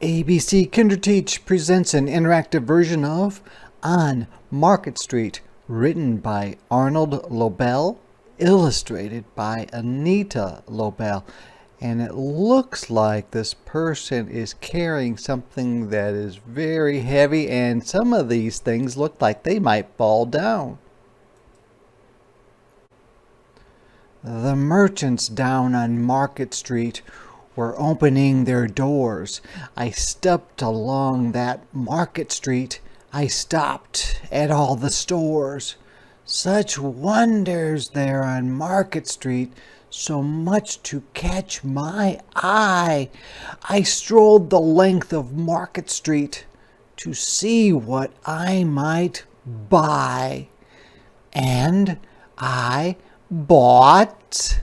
ABC Kinderteach presents an interactive version of On Market Street, written by Arnold Lobel, illustrated by Anita Lobel. And it looks like this person is carrying something that is very heavy, and some of these things look like they might fall down. The merchants down on Market Street were opening their doors. I stepped along that Market Street. I stopped at all the stores. Such wonders there on Market Street, so much to catch my eye. I strolled the length of Market Street to see what I might buy. And I bought...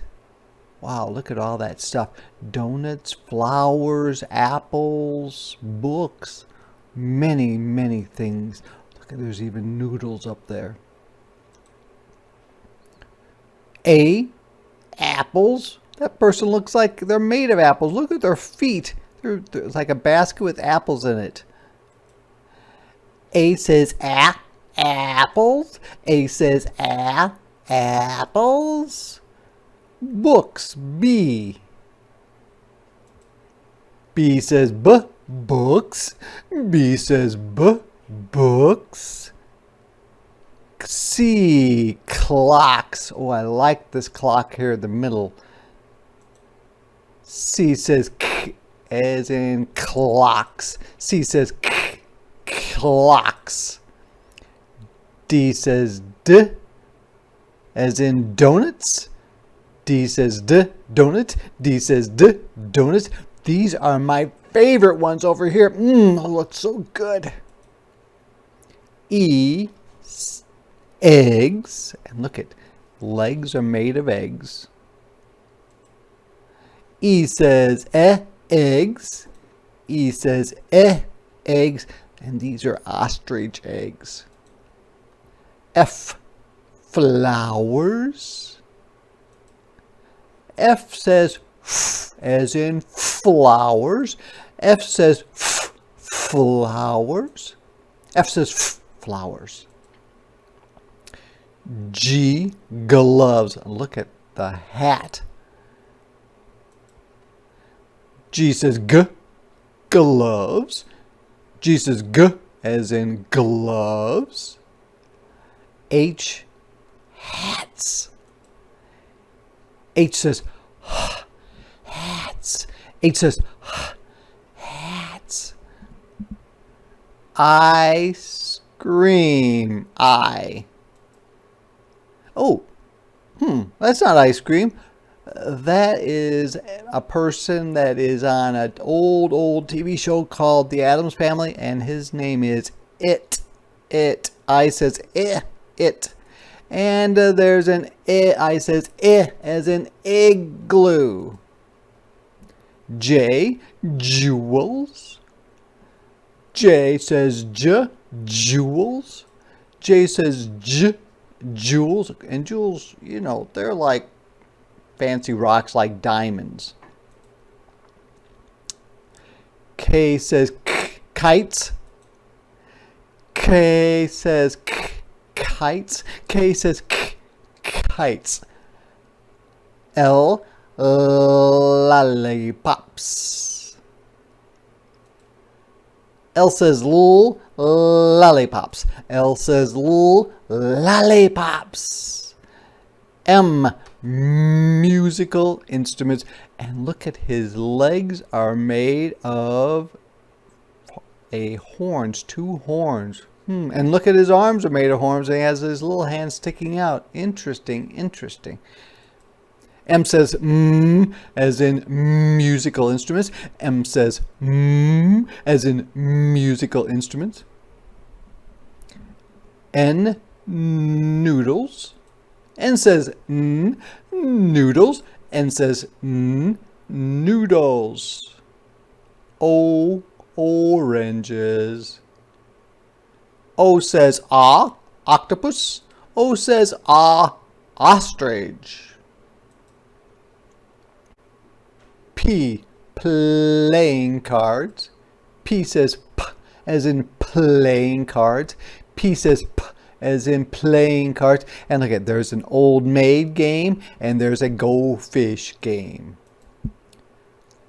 Wow, look at all that stuff. Donuts, flowers, apples, books, many, many things. Look at, there's even noodles up there. Apples. That person looks like they're made of apples. Look at their feet. There's like a basket with apples in it. A says apples. A says apples. Books. B. B says books. B says books. C. Clocks. Oh, I like this clock here in the middle. C says k, as in clocks. C says k, clocks. D says d, as in donuts. D says d, donut. D says d, donut. These are my favorite ones over here. Look so good. E, eggs. And look at, legs are made of eggs. E says eggs. E says eggs. And these are ostrich eggs. F, flowers. F says f, as in flowers. F says flowers. F says flowers. G, gloves. Look at the hat. G says gloves. G says as in gloves. H, hats. H says hats. H says hats. Ice cream. I. Oh, that's not ice cream. That is a person that is on an old TV show called The Addams Family, and his name is It. I says it. And there's an I says as in igloo. J, jewels. J says jewels. J says jewels. And jewels, you know, they're like fancy rocks like diamonds. K says kites. K says kites. K says kites. L, lollipops. L says lollipops. L says lollipops. M, musical instruments. And look at his legs are made of horns, 2 horns. And look at his arms are made of horns, and he has his little hands sticking out. Interesting. M says as in musical instruments. M says as in musical instruments. N, noodles. N says noodles. N says noodles. O, oranges. O says octopus. O says ostrich. P, playing cards. P says P as in playing cards. P says P as in playing cards. And look at, there's an old maid game and there's a goldfish game.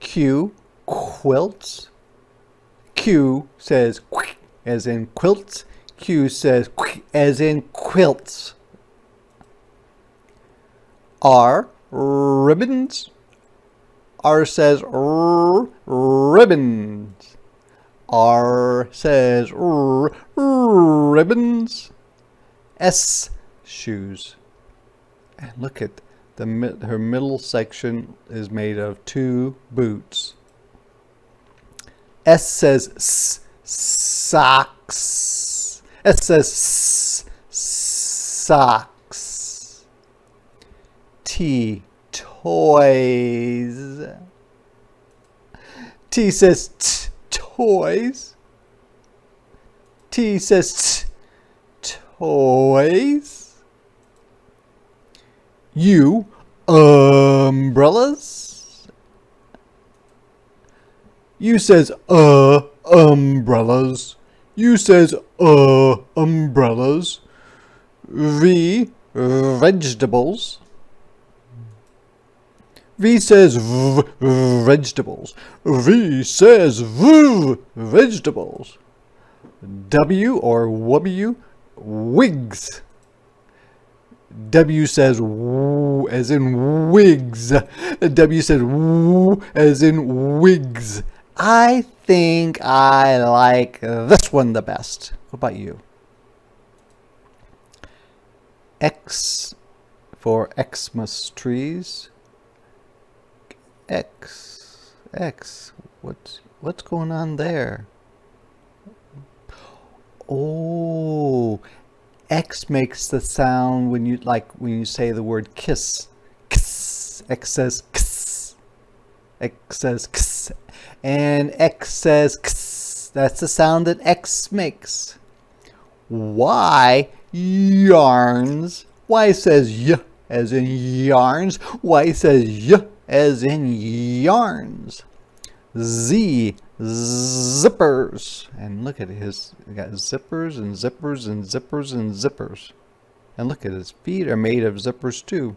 Q, quilts. Q says quick as in quilts. Q says quick as in quilts. R, ribbons. R says ribbons. R says ribbons. S, shoes. And look at her middle section is made of 2 boots. S says socks. S says socks. T, toys. T says toys. T says toys. U, umbrellas. U says umbrellas. U says umbrellas. V, vegetables. V says vegetables. V says vegetables. W or W, wigs. W says as in wigs. W says as in wigs. I think I like this one the best. What about you? X for Xmas trees. X. What's going on there? Oh, X makes the sound when you say the word kiss. Kiss. X says kiss. X says kiss. And X says kiss. That's the sound that X makes. Y, yarns. Y says y as in yarns. Y says y as in yarns. Z, zippers. And look at his, he got zippers and zippers and zippers and zippers. And look at his feet are made of zippers too.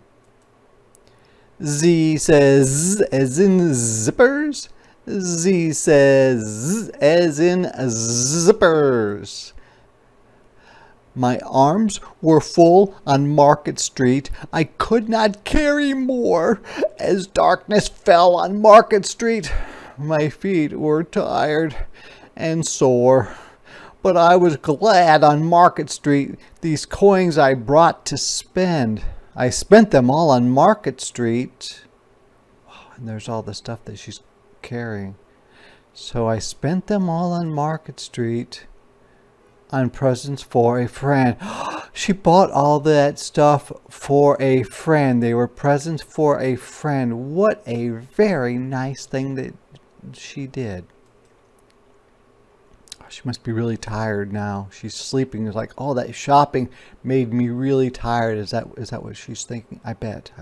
Z says as in zippers. Z says as in zippers. My arms were full on Market Street. I could not carry more as darkness fell on Market Street. My feet were tired and sore, but I was glad on Market Street these coins I brought to spend. I spent them all on Market Street. And there's all the stuff that she's carrying. So I spent them all on Market Street on presents for a friend. She bought all that stuff for a friend. They were presents for a friend. What a very nice thing that she did. She must be really tired now. She's sleeping. It's like, oh, that shopping made me really tired. Is that what she's thinking? I bet.